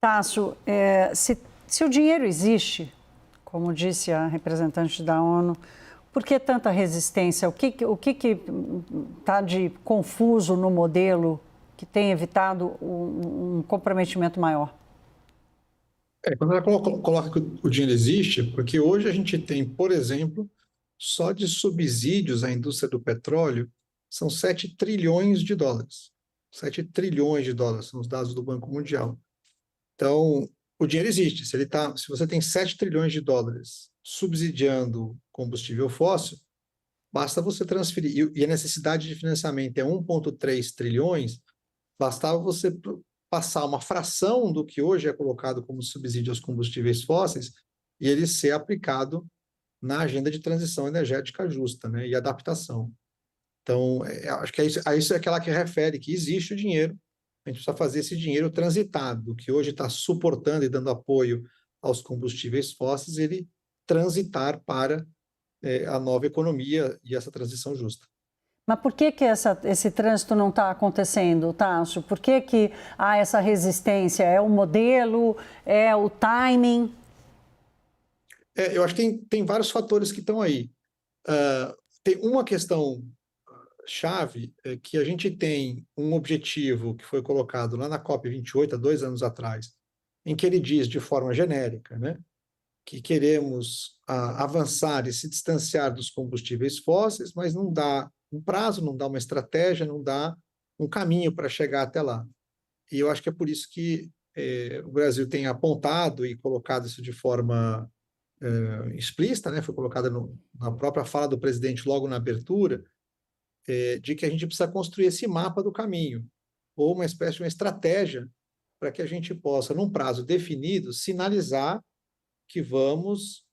Tássio, se o dinheiro existe, como disse a representante da ONU, por que tanta resistência? O que está de confuso no modelo que tem evitado um comprometimento maior? Quando ela coloca que o dinheiro existe, porque hoje a gente tem, por exemplo, só de subsídios à indústria do petróleo, são 7 trilhões de dólares. 7 trilhões de dólares são os dados do Banco Mundial. Então, o dinheiro existe. Se você tem 7 trilhões de dólares subsidiando combustível fóssil, basta você transferir. E a necessidade de financiamento é 1,3 trilhões, bastava você passar uma fração do que hoje é colocado como subsídio aos combustíveis fósseis e ele ser aplicado na agenda de transição energética justa, né, e adaptação. Então, acho que isso é aquela que refere que existe o dinheiro, a gente precisa fazer esse dinheiro transitado, que hoje está suportando e dando apoio aos combustíveis fósseis, ele transitar para a nova economia e essa transição justa. Mas por que esse trânsito não está acontecendo, Tássio? Por que há essa resistência? É o modelo? É o timing? Eu acho que tem vários fatores que estão aí. Tem uma questão chave, que a gente tem um objetivo que foi colocado lá na COP28, há 2 anos atrás, em que ele diz de forma genérica, né, que queremos avançar e se distanciar dos combustíveis fósseis, mas não dá um prazo, não dá uma estratégia, não dá um caminho para chegar até lá. E eu acho que é por isso que o Brasil tem apontado e colocado isso de forma explícita, né? Foi colocada na própria fala do presidente logo na abertura, de que a gente precisa construir esse mapa do caminho, ou uma espécie de uma estratégia para que a gente possa, num prazo definido, sinalizar que vamos,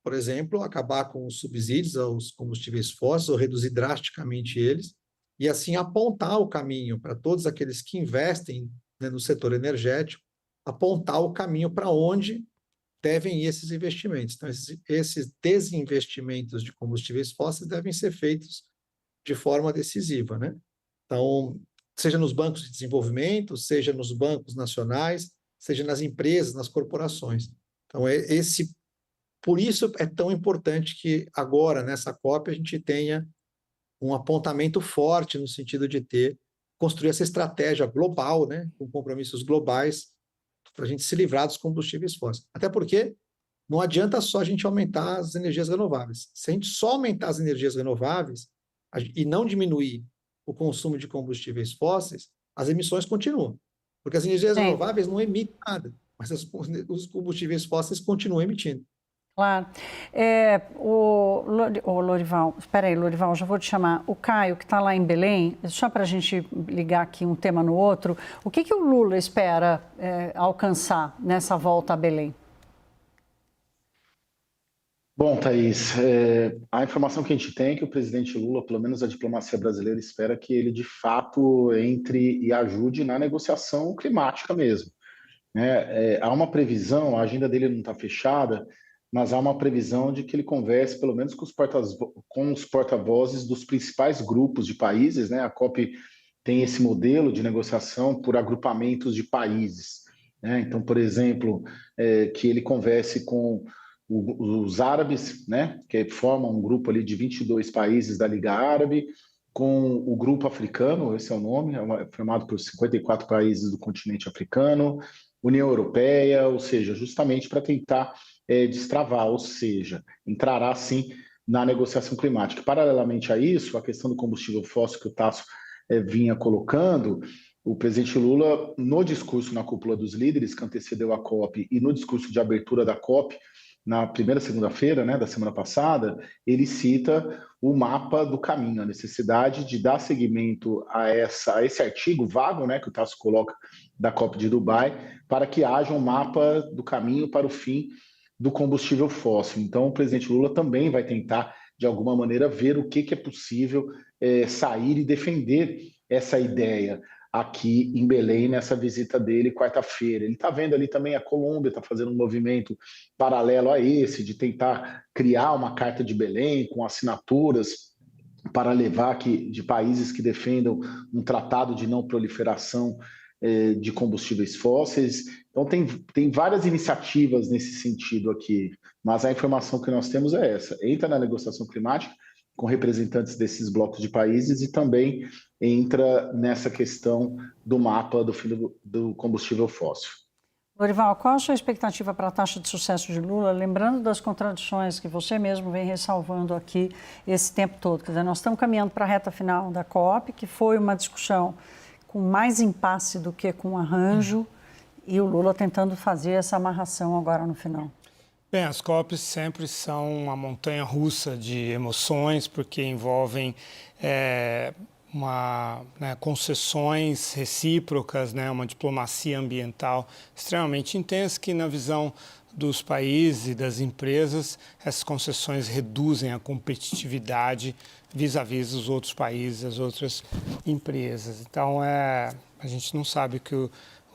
por exemplo, acabar com os subsídios aos combustíveis fósseis ou reduzir drasticamente eles, e assim apontar o caminho para todos aqueles que investem, né, no setor energético, apontar o caminho para onde devem ir esses investimentos. Então, esses desinvestimentos de combustíveis fósseis devem ser feitos de forma decisiva, né? Então, seja nos bancos de desenvolvimento, seja nos bancos nacionais, seja nas empresas, nas corporações. Então, por isso é tão importante que agora, nessa COP, a gente tenha um apontamento forte no sentido de construir essa estratégia global, né, com compromissos globais, para a gente se livrar dos combustíveis fósseis. Até porque não adianta só a gente aumentar as energias renováveis. Se a gente só aumentar as energias renováveis e não diminuir o consumo de combustíveis fósseis, as emissões continuam. Porque as energias renováveis não emitem nada, mas os combustíveis fósseis continuam emitindo. Claro. Lorival, espera aí, Lorival, já vou te chamar. O Caio, que está lá em Belém, só para a gente ligar aqui um tema no outro, o que o Lula espera alcançar nessa volta a Belém? Bom, Thaís, a informação que a gente tem é que o presidente Lula, pelo menos a diplomacia brasileira, espera que ele, de fato, entre e ajude na negociação climática mesmo, né? Há uma previsão, a agenda dele não está fechada, mas há uma previsão de que ele converse, pelo menos, com os porta-vozes dos principais grupos de países, né? A COP tem esse modelo de negociação por agrupamentos de países, né? Então, por exemplo, que ele converse com os árabes, né, que formam um grupo ali de 22 países da Liga Árabe, com o grupo africano, esse é o nome, formado por 54 países do continente africano, União Europeia, ou seja, justamente para tentar destravar, ou seja, entrará sim na negociação climática. Paralelamente a isso, a questão do combustível fóssil que o Tasso vinha colocando, o presidente Lula, no discurso na cúpula dos líderes, que antecedeu a COP, e no discurso de abertura da COP, na primeira segunda-feira, né, da semana passada, ele cita o mapa do caminho, a necessidade de dar seguimento a esse artigo vago, né, que o Tasso coloca da COP de Dubai, para que haja um mapa do caminho para o fim do combustível fóssil. Então, o presidente Lula também vai tentar, de alguma maneira, ver o que é possível sair e defender essa ideia aqui em Belém, nessa visita dele quarta-feira. Ele está vendo ali também a Colômbia, está fazendo um movimento paralelo a esse, de tentar criar uma carta de Belém com assinaturas para levar de países que defendam um tratado de não proliferação de combustíveis fósseis. Então, tem várias iniciativas nesse sentido aqui, mas a informação que nós temos é essa: entra na negociação climática com representantes desses blocos de países e também entra nessa questão do mapa do fim do combustível fóssil. Lorival, qual a sua expectativa para a taxa de sucesso de Lula, lembrando das contradições que você mesmo vem ressalvando aqui esse tempo todo? Quer dizer, nós estamos caminhando para a reta final da COP, que foi uma discussão com mais impasse do que com arranjo, e o Lula tentando fazer essa amarração agora no final. Bem, as COPs sempre são uma montanha-russa de emoções, porque envolvem concessões recíprocas, uma diplomacia ambiental extremamente intensa, que na visão dos países e das empresas, essas concessões reduzem a competitividade vis-à-vis os outros países, as outras empresas. Então, a gente não sabe que o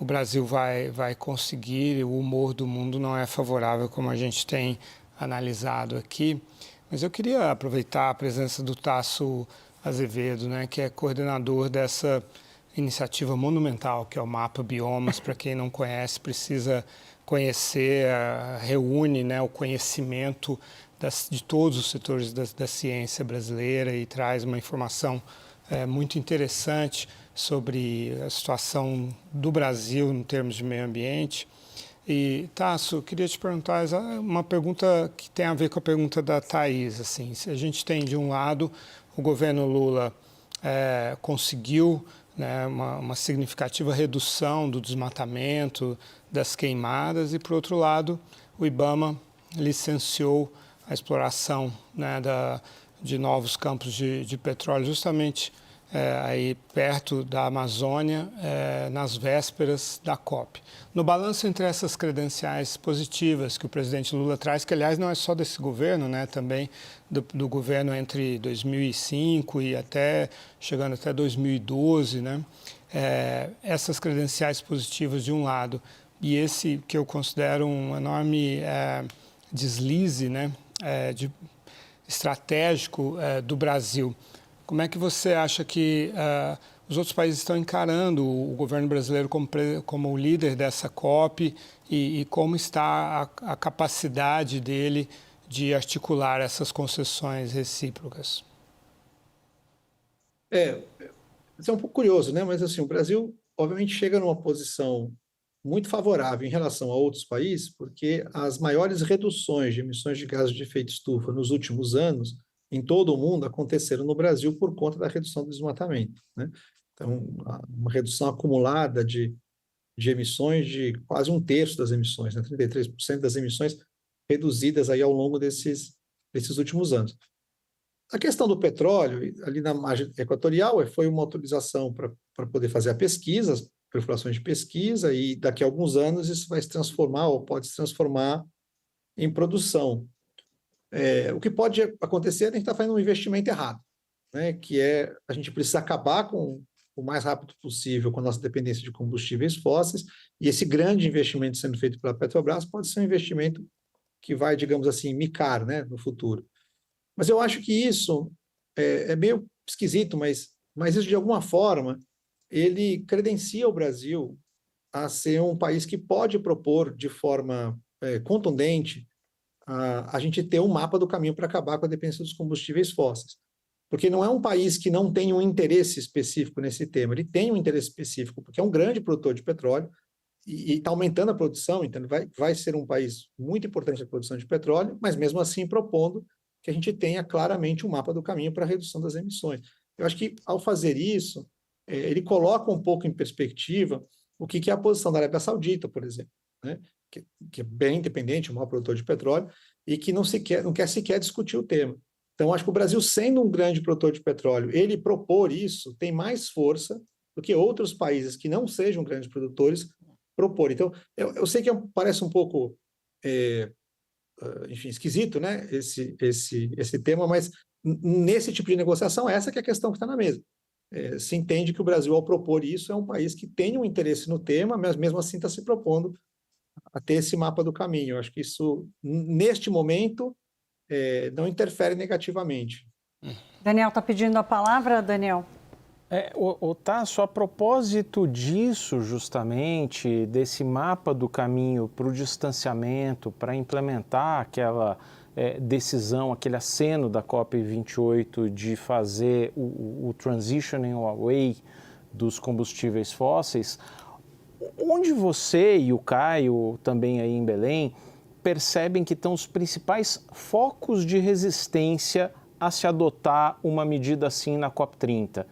Brasil vai conseguir, o humor do mundo não é favorável, como a gente tem analisado aqui. Mas eu queria aproveitar a presença do Tasso Azevedo, que é coordenador dessa iniciativa monumental, que é o Mapa Biomas. Para quem não conhece, precisa conhecer, reúne o conhecimento de todos os setores da ciência brasileira e traz uma informação muito interessante sobre a situação do Brasil em termos de meio ambiente. E, Tasso, eu queria te perguntar uma pergunta que tem a ver com a pergunta da Thaís. Assim, se a gente tem, de um lado, o governo Lula conseguiu uma significativa redução do desmatamento, das queimadas, e, por outro lado, o IBAMA licenciou a exploração de novos campos de petróleo, justamente aí perto da Amazônia, nas vésperas da COP. No balanço entre essas credenciais positivas que o presidente Lula traz, que aliás não é só desse governo, também do governo entre 2005 e chegando até 2012, essas credenciais positivas de um lado, e esse que eu considero um enorme deslize estratégico do Brasil. Como é que você acha que os outros países estão encarando o governo brasileiro como o líder dessa COP e como está a capacidade dele de articular essas concessões recíprocas? Isso é um pouco curioso, mas assim, o Brasil obviamente chega numa posição muito favorável em relação a outros países, porque as maiores reduções de emissões de gases de efeito estufa nos últimos anos em todo o mundo aconteceram no Brasil por conta da redução do desmatamento. Então, uma redução acumulada de emissões de quase um terço das emissões, 33% das emissões reduzidas aí ao longo desses últimos anos. A questão do petróleo, ali na margem equatorial, foi uma autorização para poder fazer a pesquisa, as perfurações de pesquisa, e daqui a alguns anos isso vai se transformar, ou pode se transformar em produção. O que pode acontecer é que a gente está fazendo um investimento errado, que a gente precisa acabar com o mais rápido possível com a nossa dependência de combustíveis fósseis, e esse grande investimento sendo feito pela Petrobras pode ser um investimento que vai, digamos assim, micar no futuro. Mas eu acho que isso é meio esquisito, mas isso, de alguma forma, ele credencia o Brasil a ser um país que pode propor de forma contundente a gente ter um mapa do caminho para acabar com a dependência dos combustíveis fósseis. Porque não é um país que não tem um interesse específico nesse tema, ele tem um interesse específico, porque é um grande produtor de petróleo e está aumentando a produção, então vai ser um país muito importante na produção de petróleo, mas mesmo assim propondo que a gente tenha claramente um mapa do caminho para a redução das emissões. Eu acho que, ao fazer isso, ele coloca um pouco em perspectiva o que é a posição da Arábia Saudita, por exemplo, que é bem independente, o maior produtor de petróleo, e que não quer sequer discutir o tema. Então, acho que o Brasil, sendo um grande produtor de petróleo, ele propor isso tem mais força do que outros países que não sejam grandes produtores propor. Então, eu sei que parece um pouco, enfim, esquisito, esse tema, mas nesse tipo de negociação, essa que é a questão que está na mesa. Se entende que o Brasil, ao propor isso, é um país que tem um interesse no tema, mas mesmo assim está se propondo a ter esse mapa do caminho. Eu acho que isso, neste momento, não interfere negativamente. Daniel está pedindo a palavra, Daniel? Tasso, a propósito disso, justamente, desse mapa do caminho para o distanciamento, para implementar aquela decisão, aquele aceno da COP28 de fazer o transitioning away dos combustíveis fósseis, onde você e o Caio, também aí em Belém, percebem que estão os principais focos de resistência a se adotar uma medida assim na COP30?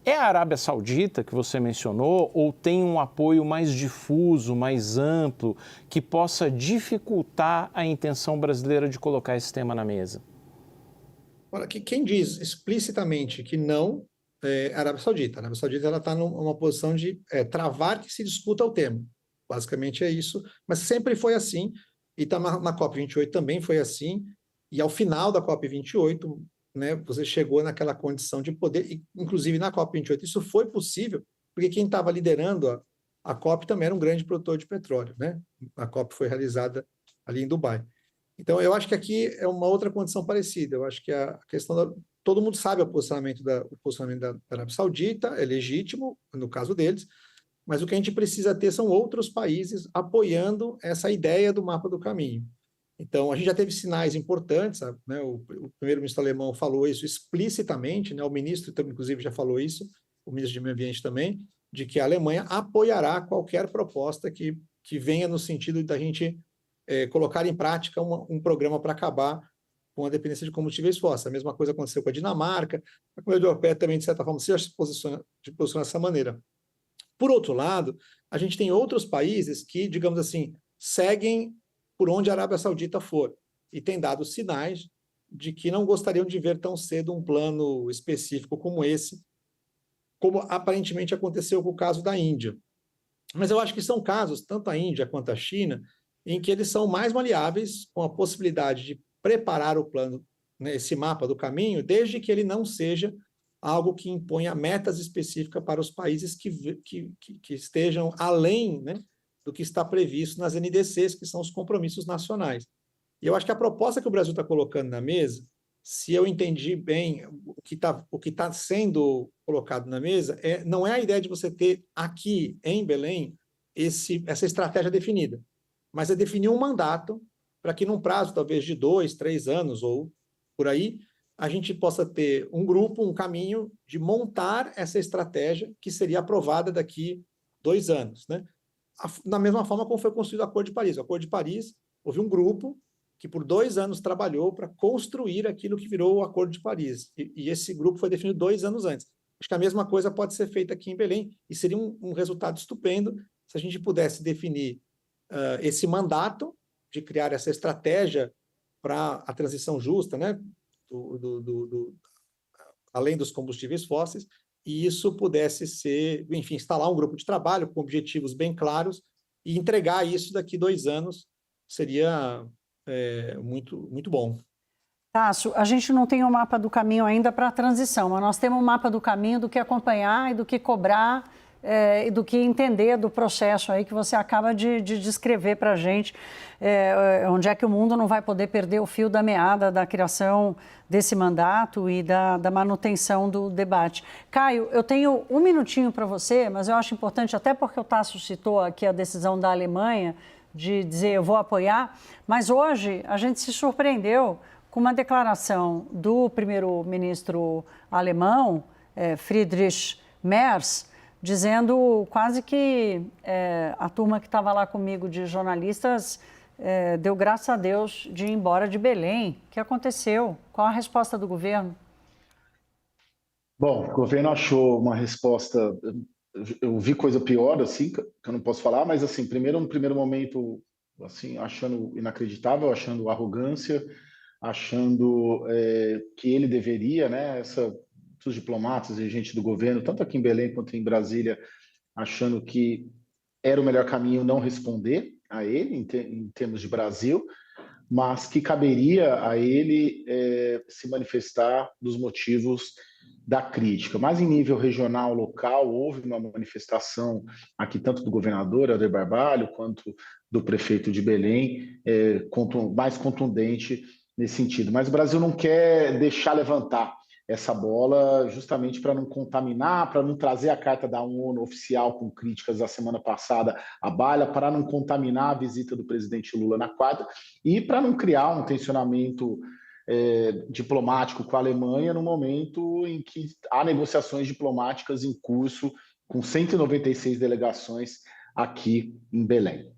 É a Arábia Saudita, que você mencionou, ou tem um apoio mais difuso, mais amplo, que possa dificultar a intenção brasileira de colocar esse tema na mesa? Olha, quem diz explicitamente que não é a Arábia Saudita. A Arábia Saudita está numa posição de travar que se discuta o tema. Basicamente é isso, mas sempre foi assim, e tá na COP28 também foi assim, e ao final da COP28, né, você chegou naquela condição de poder, e, inclusive na COP28, isso foi possível, porque quem estava liderando a COP também era um grande produtor de petróleo, né? A COP foi realizada ali em Dubai. Então, eu acho que aqui é uma outra condição parecida. Eu acho que a questão todo mundo sabe o posicionamento da Arábia Saudita, é legítimo, no caso deles, mas o que a gente precisa ter são outros países apoiando essa ideia do mapa do caminho. Então, a gente já teve sinais importantes, né? O primeiro-ministro alemão falou isso explicitamente, né? O ministro, inclusive, já falou isso, o ministro de Meio Ambiente também, de que a Alemanha apoiará qualquer proposta que venha no sentido da gente colocar em prática um programa para acabar com a dependência de combustíveis fósseis. A mesma coisa aconteceu com a Dinamarca, a Comunidade Europeia também, de certa forma, se posiciona dessa maneira. Por outro lado, a gente tem outros países que, digamos assim, seguem por onde a Arábia Saudita for, e tem dado sinais de que não gostariam de ver tão cedo um plano específico como esse, como aparentemente aconteceu com o caso da Índia. Mas eu acho que são casos, tanto a Índia quanto a China, em que eles são mais maleáveis, com a possibilidade de preparar o plano, né, esse mapa do caminho, desde que ele não seja algo que imponha metas específicas para os países que estejam além, né, do que está previsto nas NDCs, que são os compromissos nacionais. E eu acho que a proposta que o Brasil está colocando na mesa, se eu entendi bem o que tá sendo colocado na mesa, não é a ideia de você ter aqui em Belém essa estratégia definida, mas é definir um mandato para que num prazo talvez de 2, 3 anos ou por aí, a gente possa ter um grupo, um caminho de montar essa estratégia que seria aprovada daqui 2 anos, né? Da mesma forma como foi construído o Acordo de Paris. O Acordo de Paris, houve um grupo que por 2 anos trabalhou para construir aquilo que virou o Acordo de Paris. E esse grupo foi definido 2 anos antes. Acho que a mesma coisa pode ser feita aqui em Belém, e seria um resultado estupendo se a gente pudesse definir esse mandato de criar essa estratégia para a transição justa, né, além dos combustíveis fósseis, e isso pudesse ser, enfim, instalar um grupo de trabalho com objetivos bem claros e entregar isso daqui 2 anos seria muito, muito bom. Tasso, a gente não tem um mapa do caminho ainda para a transição, mas nós temos um mapa do caminho do que acompanhar e do que cobrar e do que entender do processo aí que você acaba de descrever para a gente, onde é que o mundo não vai poder perder o fio da meada da criação desse mandato e da manutenção do debate. Caio, eu tenho 1 minutinho para você, mas eu acho importante, até porque o Tasso citou aqui a decisão da Alemanha de dizer eu vou apoiar, mas hoje a gente se surpreendeu com uma declaração do primeiro-ministro alemão, Friedrich Merz, dizendo quase que a turma que estava lá comigo de jornalistas deu graças a Deus de ir embora de Belém. O que aconteceu? Qual a resposta do governo? Bom, o governo achou uma resposta. Eu vi coisa pior, assim, que eu não posso falar, mas, assim, no primeiro momento, assim, achando inacreditável, achando arrogância, achando que ele deveria, né, os diplomatas e gente do governo, tanto aqui em Belém quanto em Brasília, achando que era o melhor caminho não responder a ele, em termos de Brasil, mas que caberia a ele se manifestar dos motivos da crítica. Mas em nível regional, local, houve uma manifestação aqui tanto do governador Helder Barbalho quanto do prefeito de Belém, mais contundente nesse sentido. Mas o Brasil não quer deixar levantar essa bola justamente para não contaminar, para não trazer a carta da ONU oficial com críticas da semana passada à baila, para não contaminar a visita do presidente Lula na quarta e para não criar um tensionamento diplomático com a Alemanha no momento em que há negociações diplomáticas em curso com 196 delegações aqui em Belém.